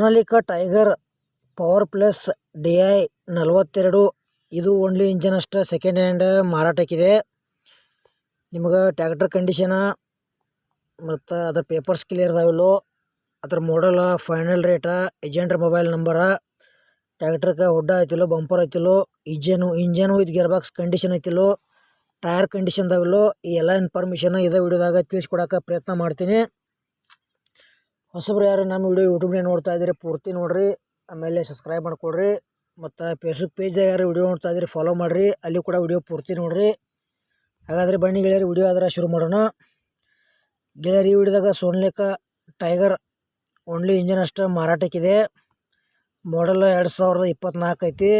Sonalika tiger power plus DI 42 ಇದು only engine ಅಷ್ಟೇ second hand ಮಾರಾಟಕ್ಕಿದೆ. ನಿಮಗೆ ಟ್ಯಾಕ್ಟರ್ ಕಂಡೀಷನ ಮತ್ತು ಅದರ ಪೇಪರ್ಸ್ ಕ್ಲಿಯರ್ ಇದಾವಿಲ್ಲೋ, ಅದ್ರ ಮಾಡಲ, ಫೈನಲ್ ರೇಟ, ಏಜೆಂಟ್ರ ಮೊಬೈಲ್ ನಂಬರ, ಟ್ಯಾಕ್ಟ್ರಿಗೆ ಹುಡ್ಡ ಐತಿಲ್ಲೋ, ಬಂಪರ್ ಐತಿಲ್ಲೋ, engine with gear box condition ಐತಿಲ್ಲೋ, ಟೈರ್ ಕಂಡೀಷನ್ ಇದಾವಿಲ್ಲೋ, ಈ ಎಲ್ಲ ಇನ್ಫಾರ್ಮೇಷನ್ ಇದೇ ವಿಡಿಯೋದಾಗ ತಿಳಿಸ್ಕೊಡೋಕೆ ಪ್ರಯತ್ನ ಮಾಡ್ತೀನಿ. ಹೊಸಬ್ರು ಯಾರು ನಮ್ಮ ವಿಡಿಯೋ ಯೂಟ್ಯೂಬ್ನಾಗ ನೋಡ್ತಾ ಇದ್ದೀರಿ ಪೂರ್ತಿ ನೋಡಿರಿ, ಆಮೇಲೆ ಸಬ್ಸ್ಕ್ರೈಬ್ ಮಾಡ್ಕೊಡ್ರಿ. ಮತ್ತು ಫೇಸ್ಬುಕ್ ಪೇಜ್ ಯಾರು ವಿಡಿಯೋ ನೋಡ್ತಾ ಇದ್ದೀರಿ ಫಾಲೋ ಮಾಡಿರಿ, ಅಲ್ಲಿ ಕೂಡ ವಿಡಿಯೋ ಪೂರ್ತಿ ನೋಡಿರಿ. ಹಾಗಾದರೆ ಬನ್ನಿ ಗೆಳೆಯರಿ, ವಿಡಿಯೋ ಆದ್ರೆ ಶುರು ಮಾಡೋಣ. ಗೆಳೆಯರಿ, ಈ ವಿಡಿಯೋದಾಗ ಸೋನಾಲಿಕಾ ಟೈಗರ್ ಓನ್ಲಿ ಇಂಜನ್ ಅಷ್ಟೇ ಮಾರಾಟಕ್ಕಿದೆ. ಮಾಡಲ್ 2024 ಐತಿ.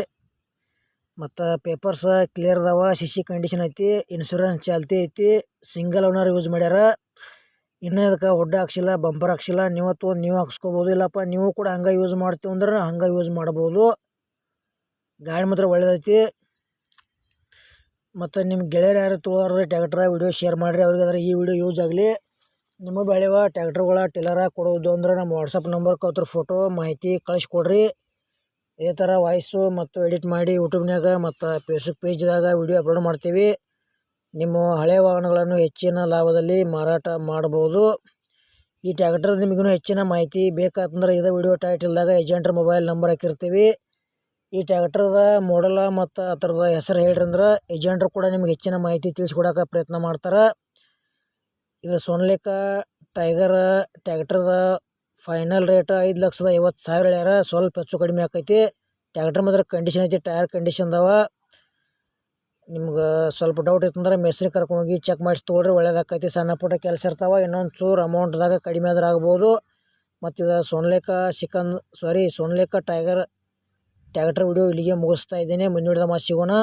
ಮತ್ತು ಪೇಪರ್ಸ್ ಕ್ಲಿಯರ್ ಅದಾವ, CC ಕಂಡೀಷನ್ ಐತಿ, ಇನ್ಶೂರೆನ್ಸ್ ಚಾಲ್ತಿ ಐತಿ, ಸಿಂಗಲ್ ಓನರ್ ಯೂಸ್ ಮಾಡ್ಯಾರ. ಇನ್ನೂ ಅದಕ್ಕೆ ಹುಡ್ಡ ಹಾಕ್ಸಿಲ್ಲ, ಬಂಪರ್ ಹಾಕ್ಸಿಲ್ಲ. ನೀವು ಹಾಕ್ಸ್ಕೋಬೋದು, ಇಲ್ಲಪ್ಪ ನೀವು ಕೂಡ ಹಂಗೆ ಯೂಸ್ ಮಾಡ್ತೀವಿ ಅಂದ್ರೆ ಹಂಗೆ ಯೂಸ್ ಮಾಡ್ಬೋದು. ಗಾಡಿ ಮಾತ್ರ ಒಳ್ಳೇದೈತಿ. ಮತ್ತು ನಿಮ್ಮ ಗೆಳೆಯರು ಯಾರು ತೊಗೊಳೋರು ಟ್ಯಾಕ್ಟ್ರ ವಿಡಿಯೋ ಶೇರ್ ಮಾಡಿರಿ, ಅವ್ರಿಗೆ ಅದರ ಈ ವಿಡಿಯೋ ಯೂಸ್ ಆಗಲಿ. ನಿಮ್ಮ ಬೆಳೆಯುವ ಟ್ಯಾಕ್ಟ್ರುಗಳ ಟಿಲ್ಲರ ಕೊಡೋದು ಅಂದ್ರೆ ನಮ್ಮ ವಾಟ್ಸಪ್ ನಂಬರ್ಗೆ ಅದ್ರ ಫೋಟೋ ಮಾಹಿತಿ ಕಳಿಸ್ಕೊಡ್ರಿ. ಇದೇ ಥರ ವಾಯ್ಸು ಮತ್ತು ಎಡಿಟ್ ಮಾಡಿ ಯೂಟ್ಯೂಬ್ನಾಗ ಮತ್ತು ಫೇಸ್ಬುಕ್ ಪೇಜ್ದಾಗ ವಿಡಿಯೋ ಅಪ್ಲೋಡ್ ಮಾಡ್ತೀವಿ. ನಿಮ್ಮ ಹಳೆಯ ವಾಹನಗಳನ್ನು ಹೆಚ್ಚಿನ ಲಾಭದಲ್ಲಿ ಮಾರಾಟ ಮಾಡ್ಬೋದು. ಈ ಟ್ಯಾಕ್ಟರ್ ನಿಮಗೂ ಹೆಚ್ಚಿನ ಮಾಹಿತಿ ಬೇಕಾತಂದ್ರೆ ಇದೇ ವಿಡಿಯೋ ಟೈಟಲ್ದಾಗ ಏಜೆಂಟ್ರ ಮೊಬೈಲ್ ನಂಬರ್ ಹಾಕಿರ್ತೀವಿ. ಈ ಟ್ಯಾಕ್ಟರ್ದ ಮಾಡಲ ಮತ್ತು ಅದರದ ಹೆಸರು ಹೇಳ್ರಿ ಅಂದ್ರೆ ಏಜೆಂಟ್ರು ಕೂಡ ನಿಮ್ಗೆ ಹೆಚ್ಚಿನ ಮಾಹಿತಿ ತಿಳಿಸ್ಕೊಡೋಕೆ ಪ್ರಯತ್ನ ಮಾಡ್ತಾರೆ. ಇದು ಸೋನಾಲಿಕಾ ಟೈಗರ್ ಟ್ಯಾಕ್ಟರ್ದ ಫೈನಲ್ ರೇಟ್ 5,50,000 ಹೇಳ್ಯಾರ. ಸ್ವಲ್ಪ ಹೆಚ್ಚು ಕಡಿಮೆ ಆಕೈತಿ. ಟ್ಯಾಕ್ಟರ್ ಮಾತ್ರ ಕಂಡೀಷನ್ ಐತಿ, ಟೈರ್ ಕಂಡೀಷನ್ ಅದಾವ. ನಿಮ್ಗೆ ಸ್ವಲ್ಪ ಡೌಟ್ ಇತ್ತಂದ್ರೆ ಮೆಸ್ರಿ ಕರ್ಕೊಂಡೋಗಿ ಚೆಕ್ ಮಾಡಿಸಿ ತೊಗೊಳ್ರಿ, ಒಳ್ಳೇದಾಕೈತಿ. ಸಣ್ಣ ಪುಟ್ಟ ಕೆಲಸ ಇರ್ತಾವೆ, ಇನ್ನೊಂದು ಚೂರು ಅಮೌಂಟ್ದಾಗ ಕಡಿಮೆ ಆದ್ರೆ ಆಗ್ಬೋದು. ಮತ್ತು ಇದು ಸೋನಾಲಿಕಾ ಟೈಗರ್ ಟ್ಯಾಕ್ಟರ್ ವಿಡಿಯೋ ಇಲ್ಲಿಗೆ ಮುಗಿಸ್ತಾ ಇದ್ದೀನಿ. ಮುಂದಿನ ವಿಡಿಯೋದಾಗ ಸಿಗೋಣ.